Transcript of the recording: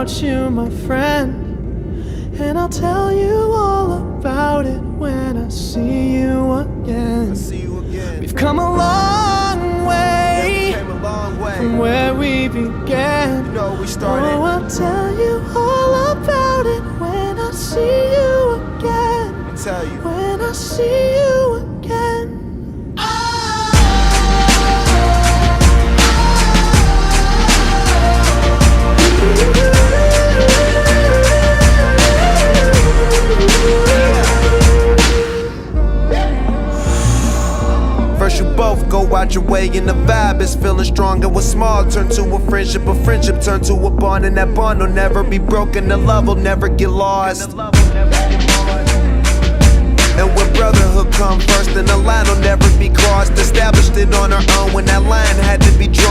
about you, my friend, and I'll tell you all about it when I see you again. We've come a long way, from where we began. You know, we started. Oh, I'll tell you all about it when I see you again. I'll tell you. When I see you again. First you both go out your way and the vibe is feeling strong. And what's small turn to a friendship turn to a bond, and that bond will never be broken. The love will never get lost. And when brotherhood come first, then the line will never be crossed. Established it on our own when that line had to be drawn.